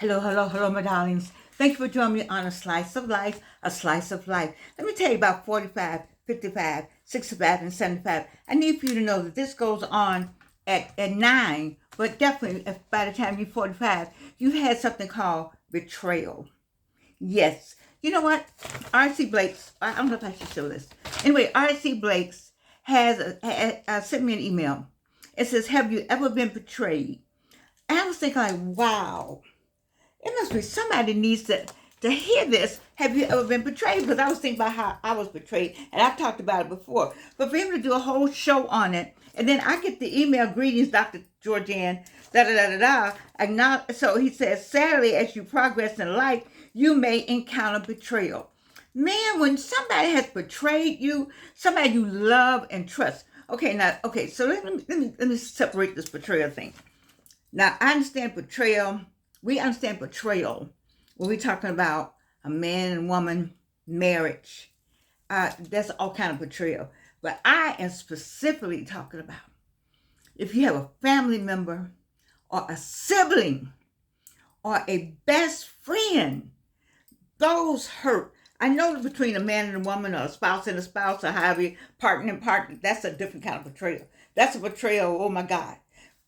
Hello, hello, hello, my darlings. Thank you for joining me on A Slice of Life, A Slice of Life. Let me tell you about 45, 55, 65, and 75. I need for you to know that this goes on at 9, but definitely if by the time you're 45, you've had something called betrayal. Yes. You know what? R.C. Blake's, I don't know if I should show this. Anyway, R.C. Blake's has sent me an email. It says, have you ever been betrayed? And I was thinking like, wow. It must be somebody needs to hear this. Have you ever been betrayed? Because I was thinking about how I was betrayed, and I've talked about it before. But for him to do a whole show on it, and then I get the email, greetings, Dr. Georgianne, So he says, sadly, as you progress in life, you may encounter betrayal. Man, when somebody has betrayed you, somebody you love and trust. So let me separate this betrayal thing. Now, I understand betrayal. We understand betrayal when we're talking about a man and woman marriage. That's all kind of betrayal. But I am specifically talking about if you have a family member or a sibling or a best friend, those hurt. I know between a man and a woman or a spouse and a spouse or however, partner and partner, that's a different kind of betrayal. That's a betrayal, oh my God.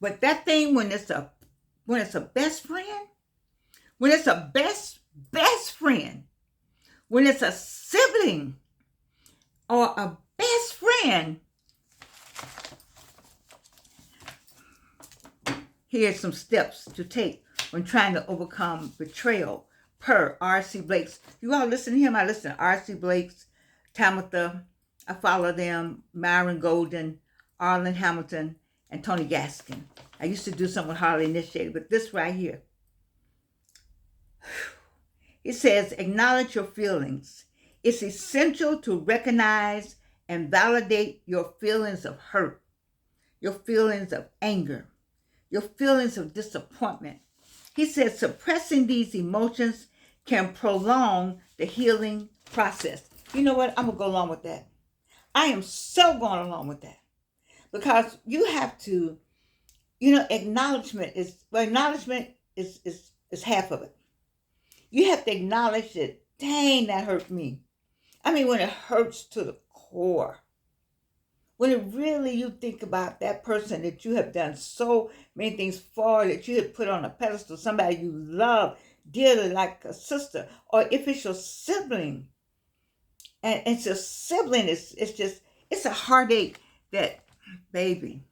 But that thing when it's a best friend, when it's a best friend, when it's a sibling or a best friend, here's some steps to take when trying to overcome betrayal per R.C. Blake's. You all listen to him, I listen to R.C. Blake's, Tamitha, I follow them, Myron Golden, Arlen Hamilton, and Tony Gaskin. I used to do something with Harley Initiated, but this right here. It says, acknowledge your feelings. It's essential to recognize and validate your feelings of hurt, your feelings of anger, your feelings of disappointment. He says, suppressing these emotions can prolong the healing process. You know what? I'm going to go along with that. I am so going along with that. Because you have to, acknowledgement is half of it. You have to acknowledge that, dang, that hurt me. I mean, when it hurts to the core. When it really, you think about that person that you have done so many things for, that you have put on a pedestal, somebody you love dearly like a sister, or if it's your sibling, and it's your sibling, it's a heartache that, baby,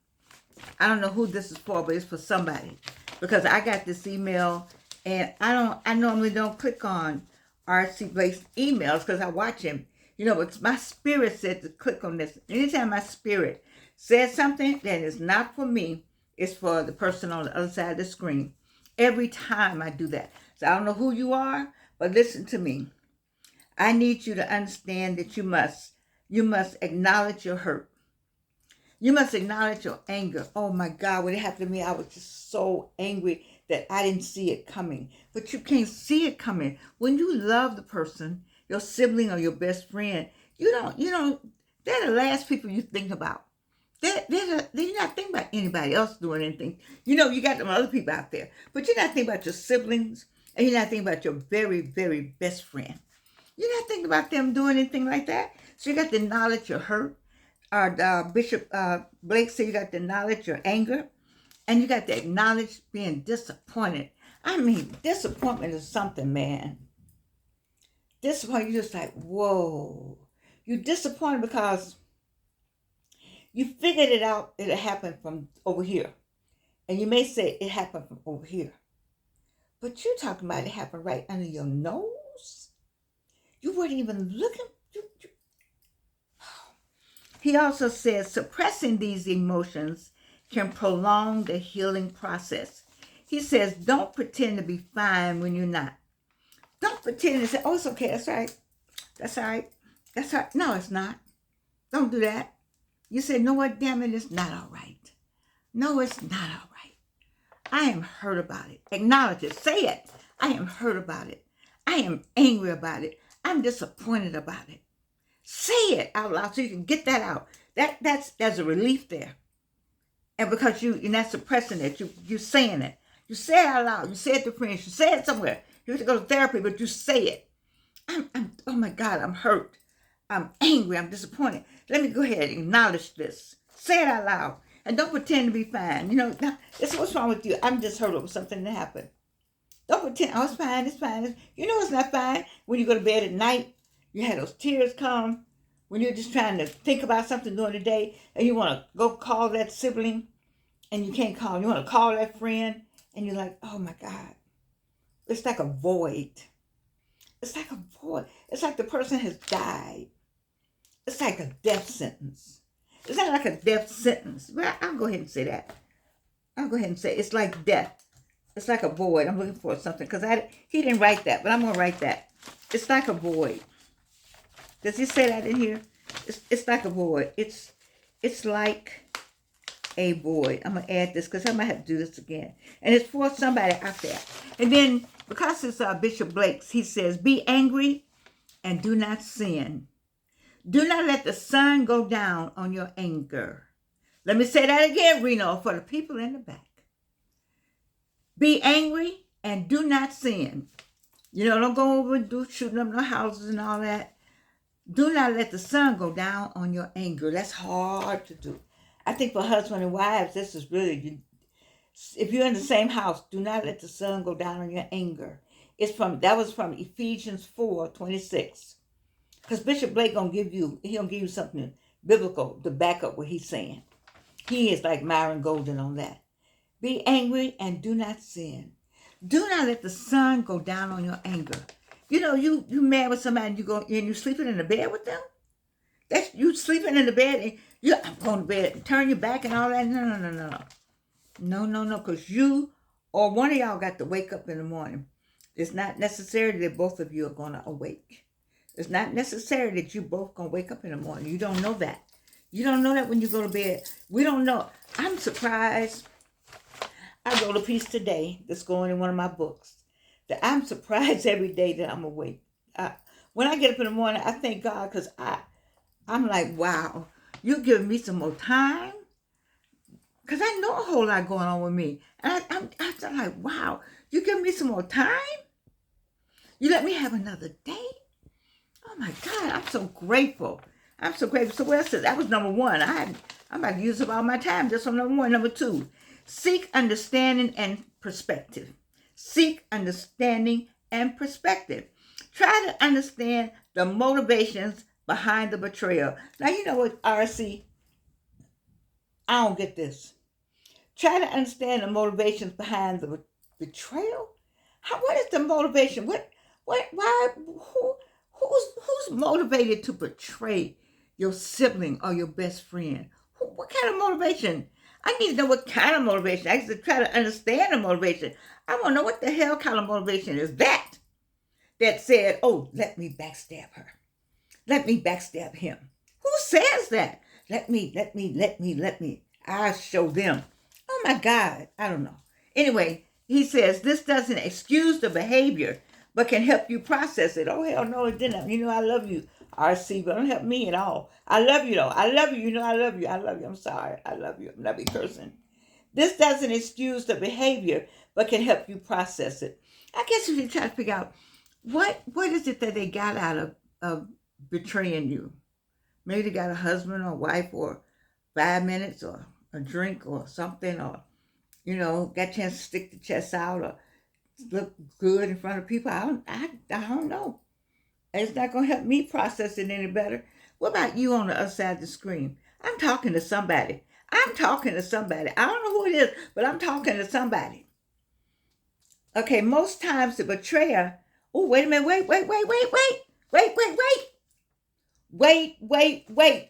I don't know who this is for, but it's for somebody. Because I got this email, and I normally don't click on R.C. Blake's emails because I watch him. But my spirit said to click on this. Anytime my spirit says something that is not for me, it's for the person on the other side of the screen. Every time I do that. So I don't know who you are, but listen to me. I need you to understand that you must acknowledge your hurt. You must acknowledge your anger. Oh my God, when it happened to me, I was just so angry that I didn't see it coming. But you can't see it coming. When you love the person, your sibling or your best friend, they're the last people you think about. They're not thinking about anybody else doing anything. You got them other people out there. But you're not thinking about your siblings, and you're not thinking about your very, very best friend. You're not thinking about them doing anything like that. So you got to acknowledge your hurt. Bishop Blake said you got to acknowledge your anger, and you got to acknowledge being disappointed. I mean, disappointment is something, man. Disappointment, you're just like, whoa. You're disappointed because you figured it out, it happened from over here. And you may say it happened from over here. But you're talking about it happened right under your nose? You weren't even looking. He also says suppressing these emotions can prolong the healing process. He says, don't pretend to be fine when you're not. Don't pretend to say, oh, it's okay, that's right. That's all right. That's all right. No, it's not. Don't do that. You say, no, what, damn it, it's not all right. No, it's not all right. I am hurt about it. Acknowledge it. Say it. I am hurt about it. I am angry about it. I'm disappointed about it. Say it out loud so you can get that out. There's a relief there. And because you're not suppressing it, you're saying it. You say it out loud. You say it to friends. You say it somewhere. You have to go to therapy, but you say it. Oh my God, I'm hurt. I'm angry. I'm disappointed. Let me go ahead and acknowledge this. Say it out loud. And don't pretend to be fine. You know, this is what's wrong with you. I'm just hurt over something that happened. Don't pretend, oh, it's fine, it's fine. You know it's not fine when you go to bed at night. You had those tears come when you're just trying to think about something during the day and you want to go call that sibling and you can't call. You want to call that friend and you're like, oh my God. It's like a void. It's like a void. It's like the person has died. It's like a death sentence. It's not like a death sentence. Well, I'll go ahead and say that. I'll go ahead and say it's like death. It's like a void. I'm looking for something because he didn't write that, but I'm going to write that. It's like a void. Does he say that in here? It's like a void. It's like a void. I'm going to add this because I might have to do this again. And it's for somebody out there. And then because it's Bishop Blake's, he says, be angry and do not sin. Do not let the sun go down on your anger. Let me say that again, Reno, for the people in the back. Be angry and do not sin. You know, don't go over and do shooting up no houses and all that. Do not let the sun go down on your anger. That's hard to do. I think for husbands and wives, this is really, if you're in the same house, do not let the sun go down on your anger. That was from Ephesians 4:26. Because Bishop Blake gonna give you something biblical to back up what he's saying. He is like Myron Golden on that. Be angry and do not sin. Do not let the sun go down on your anger. You know, you mad with somebody and you sleeping in the bed with them. That's you sleeping in the bed and I'm going to bed and turn your back and all that. No. Because you or one of y'all got to wake up in the morning. It's not necessary that both of you are going to awake. It's not necessary that you both going to wake up in the morning. You don't know that. You don't know that when you go to bed. We don't know. I'm surprised. I wrote a piece today that's going in one of my books that I'm surprised every day that I'm awake. When I get up in the morning, I thank God because I'm like, wow, you giving me some more time? Because I know a whole lot going on with me. And I'm like, wow, you giving me some more time? You let me have another day? Oh my God, I'm so grateful. I'm so grateful. So what else is that? Was number one. I'm about to use up all my time just on number one. Number two, seek understanding and perspective. Seek understanding and perspective. Try to understand the motivations behind the betrayal. Now, you know what, RC? I don't get this. Try to understand the motivations behind the betrayal. What is the motivation? Who's motivated to betray your sibling or your best friend? What kind of motivation? I need to know what kind of motivation. I used to try to understand the motivation. I want to know what the hell kind of motivation is that said, oh, let me backstab her. Let me backstab him. Who says that? Let me. I'll show them. Oh my God. I don't know. Anyway, he says, this doesn't excuse the behavior, but can help you process it. Oh, hell no, it didn't. You know, I love you, RC, but don't help me at all. I love you, though. I love you. You know, I love you. I'm sorry. I love you. I'm not be cursing. This doesn't excuse the behavior, but can help you process it. I guess if you try to figure out what is it that they got out of betraying you. Maybe they got a husband or wife or 5 minutes or a drink or something, or, you know, got a chance to stick the chest out or look good in front of people. I don't know. It's not going to help me process it any better. What about you on the other side of the screen? I'm talking to somebody. I don't know who it is, but I'm talking to somebody. Okay, most times the betrayer, oh, wait a minute, wait.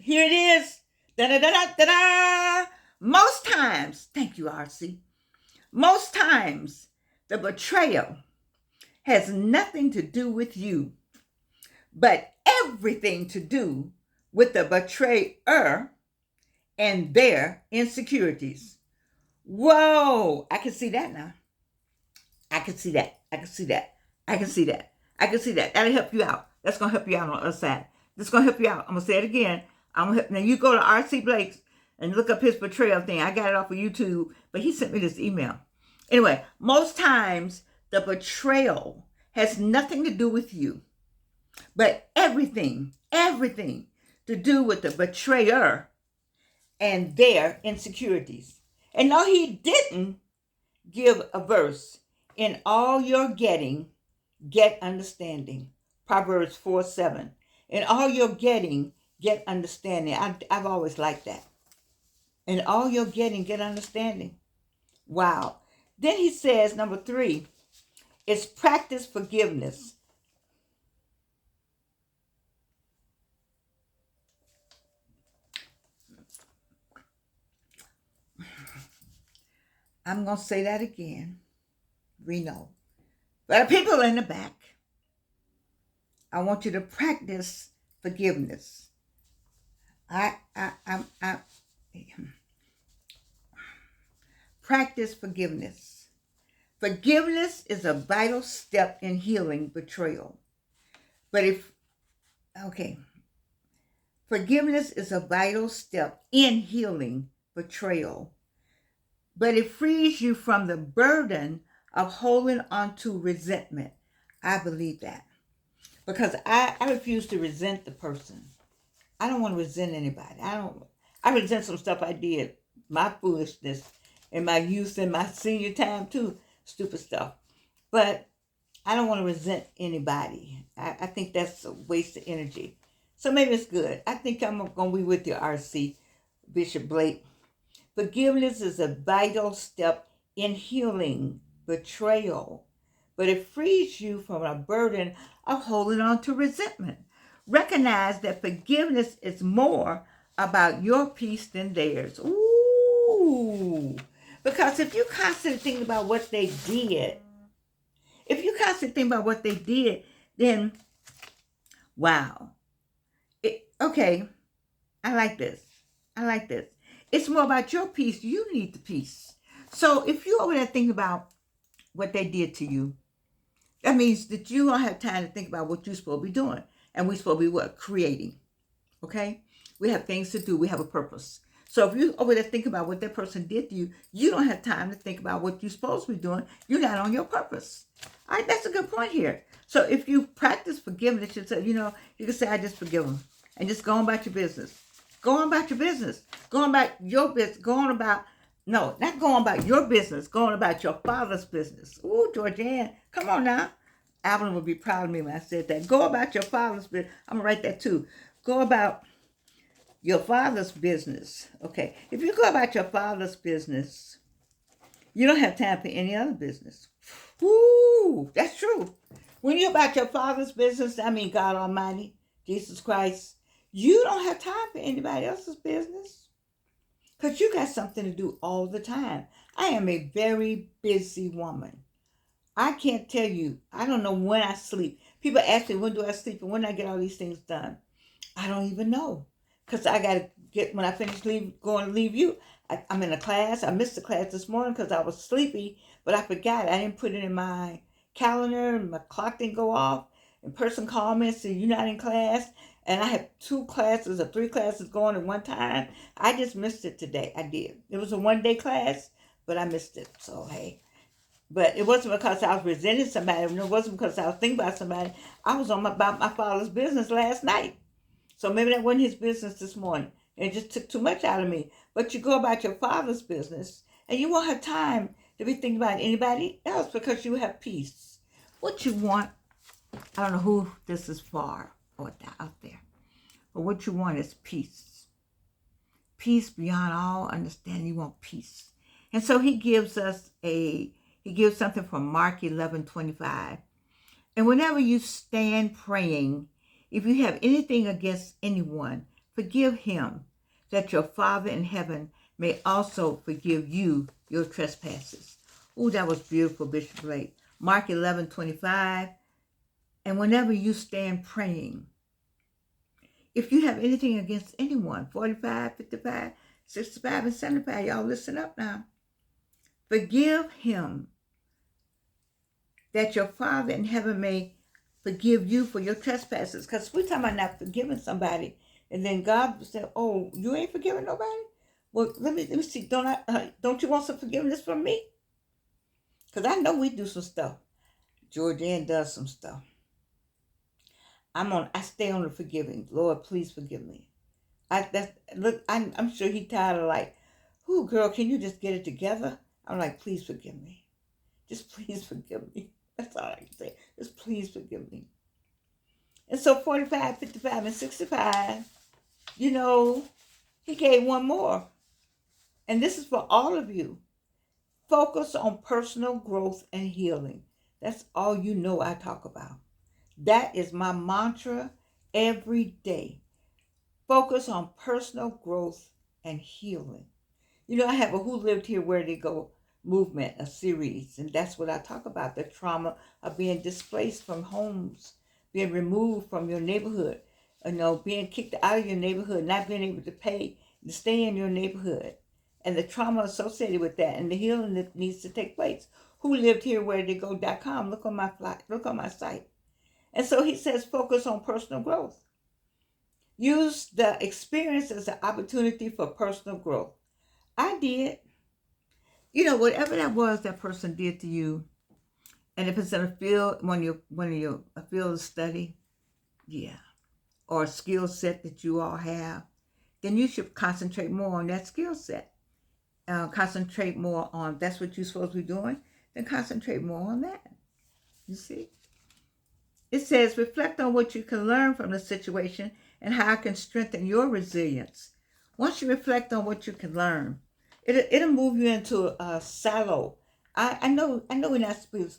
Here it is. Da-da-da-da-da-da. Most times, thank you, RC. Most times, the betrayal has nothing to do with you, but everything to do with the betrayer and their insecurities. Whoa, I can see that now. I can see that. That'll help you out. That's going to help you out on the other side. That's going to help you out. I'm going to say it again. Now you go to RC Blake's and look up his betrayal thing. I got it off of YouTube, but he sent me this email. Anyway, most times the betrayal has nothing to do with you, but everything to do with the betrayer and their insecurities. And no, he didn't give a verse. In all you're getting, get understanding. Proverbs 4:7. In all you're getting, get understanding. I've always liked that. In all you're getting, get understanding. Wow. Then he says, number 3, is practice forgiveness. I'm going to say that again. Reno. But people in the back, I want you to practice forgiveness. Practice forgiveness. Forgiveness is a vital step in healing betrayal. Forgiveness is a vital step in healing betrayal, but it frees you from the burden of holding on to resentment. I believe that because I refuse to resent the person. I don't want to resent anybody. I resent some stuff I did, my foolishness in my youth and my senior time too, stupid stuff. But I don't want to resent anybody. I think that's a waste of energy. So maybe it's good. I think I'm going to be with you, RC, Bishop Blake. Forgiveness is a vital step in healing betrayal, but it frees you from a burden of holding on to resentment. Recognize that forgiveness is more about your peace than theirs. Ooh. Because if you constantly think about what they did, then wow. Okay, I like this. It's more about your peace. You need the peace. So if you over there thinking about what they did to you, that means that you don't have time to think about what you're supposed to be doing. And we're supposed to be what? Creating. Okay? We have things to do. We have a purpose. So if you over there think about what that person did to you, you don't have time to think about what you're supposed to be doing. You're not on your purpose. All right, that's a good point here. So if you practice forgiveness, you can say, I just forgive them. And just go on about your business. Go on about your business. Go on about your business. Not going about your business. Going about your father's business. Ooh, Georgianne, come on now. Alvin would be proud of me when I said that. Go about your father's business. I'm going to write that too. Go about your father's business. Okay. If you go about your father's business, you don't have time for any other business. Ooh, that's true. When you're about your father's business, I mean God Almighty, Jesus Christ, you don't have time for anybody else's business because you got something to do all the time. I am a very busy woman. I can't tell you. I don't know when I sleep. People ask me, when do I sleep and when do I get all these things done? I don't even know because I got to get, when I finish going to leave you, I'm in a class. I missed the class this morning because I was sleepy, but I forgot. I didn't put it in my calendar and my clock didn't go off. And person called me and said, you're not in class. And I had 2 classes or 3 classes going at one time. I just missed it today. I did. It was a one-day class, but I missed it. So, hey. But it wasn't because I was resenting somebody. It wasn't because I was thinking about somebody. I was about my father's business last night. So maybe that wasn't his business this morning. It just took too much out of me. But you go about your father's business, and you won't have time to be thinking about anybody else because you have peace. What you want, I don't know who this is for or out there, but what you want is peace. Peace beyond all understanding. You want peace. And so he gives something from Mark 11:25. And whenever you stand praying, if you have anything against anyone, forgive him, that your Father in heaven may also forgive you your trespasses. Oh, that was beautiful, Bishop Blake. Mark 11:25. And whenever you stand praying, if you have anything against anyone, 45, 55, 65, and 75, y'all listen up now. Forgive him, that your Father in heaven may forgive you for your trespasses. Because we're talking about not forgiving somebody. And then God said, oh, you ain't forgiving nobody? Well, let me see. Don't you want some forgiveness from me? Because I know we do some stuff. Georgianne does some stuff. I stay on the forgiving. Lord, please forgive me. I'm sure he tired of like, "Who, girl, can you just get it together?" I'm like, "Please forgive me. Just please forgive me." That's all I can say. Just please forgive me. And so 45, 55, and 65, he gave one more. And this is for all of you. Focus on personal growth and healing. That's all I talk about. That is my mantra every day. Focus on personal growth and healing. I have a Who Lived Here, Where They Go movement, a series, and that's what I talk about, the trauma of being displaced from homes, being removed from your neighborhood, being kicked out of your neighborhood, not being able to pay to stay in your neighborhood, and the trauma associated with that, and the healing that needs to take place. Who lived here, where they go.com. Look on my site. And so he says, focus on personal growth. Use the experience as an opportunity for personal growth. I did. Whatever that was that person did to you, and if it's in a field, one of your a field of study, yeah, or a skill set that you all have, then you should concentrate more on that skill set. Concentrate more on, that's what you're supposed to be doing, then concentrate more on that. You see? It says, reflect on what you can learn from the situation and how it can strengthen your resilience. Once you reflect on what you can learn, it'll move you into a silo. I know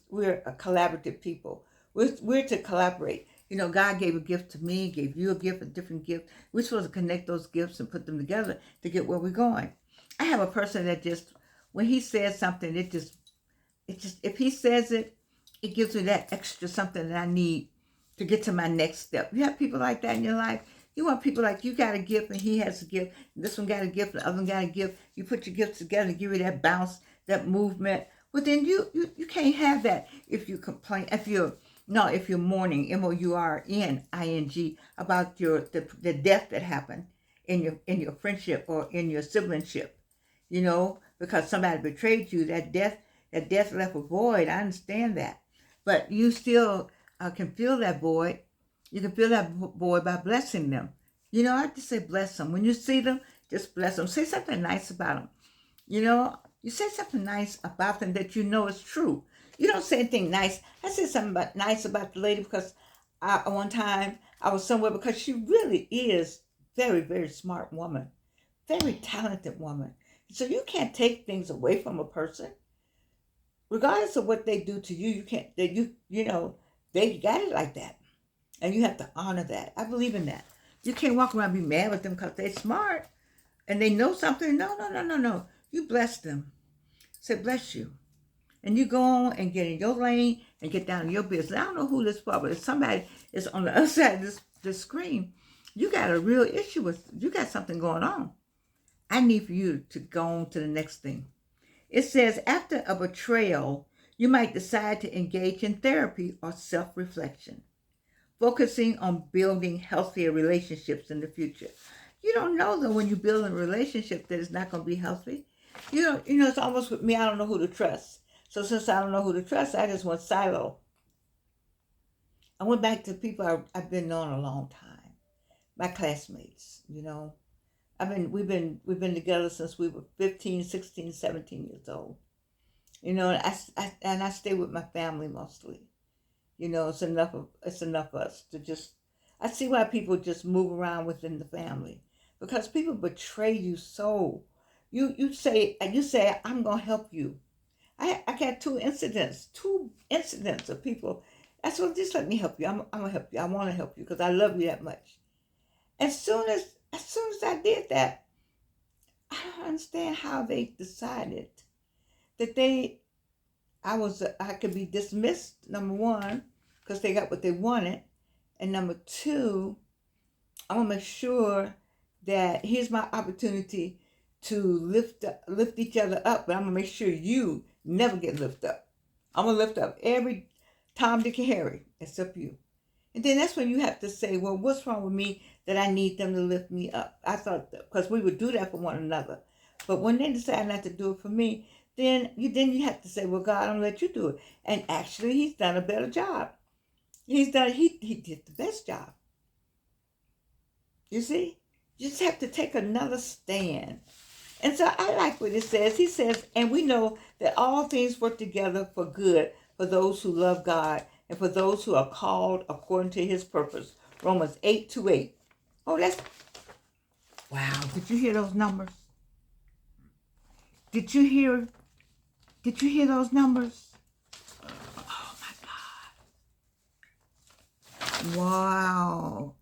we're a collaborative people. We're to collaborate. God gave a gift to me, gave you a gift, a different gift. We're supposed to connect those gifts and put them together to get where we're going. I have a person that just, when he says something, it just, if he says it, it gives me that extra something that I need to get to my next step. You have people like that in your life. You want people like, you got a gift and he has a gift. This one got a gift, the other one got a gift. You put your gifts together and give you that bounce, that movement. But then you can't have that if you complain, if you're mourning, MOURNING, about the death that happened in your friendship or in your siblingship, because somebody betrayed you. That death left a void. I understand that. But you still can fill that void. You can fill that void by blessing them. I just say bless them. When you see them, just bless them. Say something nice about them. You say something nice about them that is true. You don't say anything nice. I said something nice about the lady because one time I was somewhere, because she really is very, very smart woman. Very talented woman. So you can't take things away from a person. Regardless of what they do to you, you can't, they got it like that. And you have to honor that. I believe in that. You can't walk around and be mad with them because they're smart and they know something. No. You bless them. Say, bless you. And you go on and get in your lane and get down to your business. I don't know who this for, but if somebody is on the other side of this screen, you got a real issue you got something going on. I need for you to go on to the next thing. It says, after a betrayal, you might decide to engage in therapy or self-reflection, focusing on building healthier relationships in the future. You don't know, though, when you build a relationship that it's not going to be healthy. It's almost with me, I don't know who to trust. So since I don't know who to trust, I just went silo. I went back to people I've been knowing a long time, my classmates. We've been together since we were 15, 16, 17 years old. And I stay with my family mostly. It's enough of us to just, I see why people just move around within the family, because people betray you so. You say, I'm going to help you. I got two incidents of people. I said, well, just let me help you. I'm going to help you. I want to help you because I love you that much. As soon as I did that, I don't understand how they decided that I could be dismissed, number one, because they got what they wanted. And number two, I'm going to make sure that here's my opportunity to lift each other up, but I'm going to make sure you never get lifted up. I'm going to lift up every Tom, Dick, and Harry except you. And then that's when you have to say, well, what's wrong with me that I need them to lift me up? I thought, because we would do that for one another. But when they decide not to do it for me, then you have to say, well, God, I'm gonna let you do it. And actually, He's done a better job. He did the best job. You see, you just have to take another stand. And so I like what it says. He says, and we know that all things work together for good for those who love God and for those who are called according to His purpose. Romans 8:8. Oh, that's wow. Did you hear those numbers? Did you hear? Did you hear those numbers? Oh my God. Wow.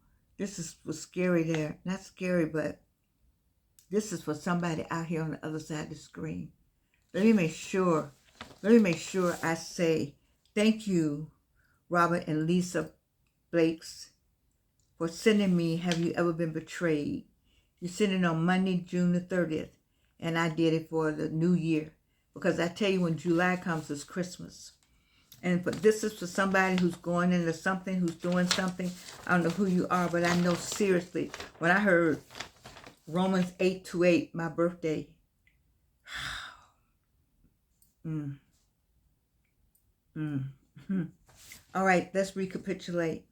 Was scary there. Not scary, but this is for somebody out here on the other side of the screen. Let me make sure I say thank you, Robert and Lisa Blakes, for sending me Have You Ever Been Betrayed? You sent it on Monday, June the 30th, and I did it for the new year. Because I tell you, when July comes, it's Christmas. And this is for somebody who's going into something, who's doing something. I don't know who you are, but I know seriously, when I heard Romans 8:8, my birthday, All right, let's recapitulate.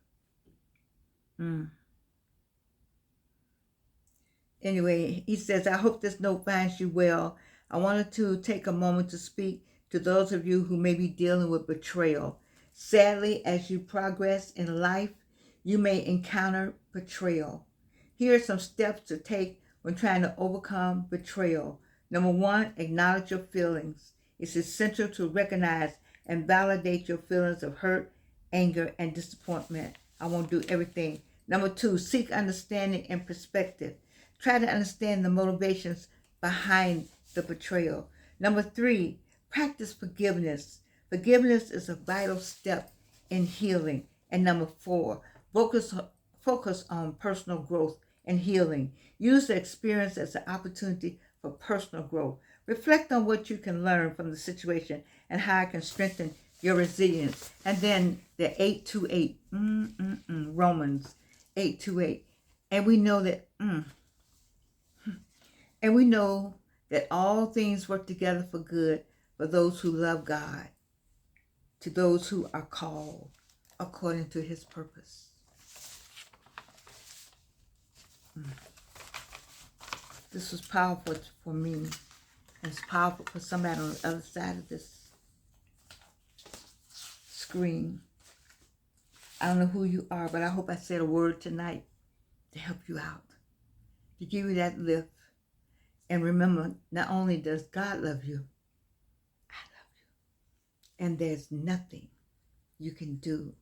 Anyway, he says, I hope this note finds you well. I wanted to take a moment to speak to those of you who may be dealing with betrayal. Sadly, as you progress in life, you may encounter betrayal. Here are some steps to take when trying to overcome betrayal. Number one, acknowledge your feelings. It's essential to recognize and validate your feelings of hurt, anger, and disappointment. I won't do everything. Number two, seek understanding and perspective. Try to understand the motivations behind the betrayal. Number three, practice forgiveness. Forgiveness is a vital step in healing. And number four, focus on personal growth and healing. Use the experience as an opportunity for personal growth. Reflect on what you can learn from the situation and how it can strengthen your resilience. And then the 8:8, Romans 8:8. And we know that all things work together for good for those who love God, to those who are called according to His purpose. This was powerful for me. And it's powerful for somebody on the other side of this screen. I don't know who you are, but I hope I said a word tonight to help you out, to give you that lift. And remember, not only does God love you, I love you. And there's nothing you can do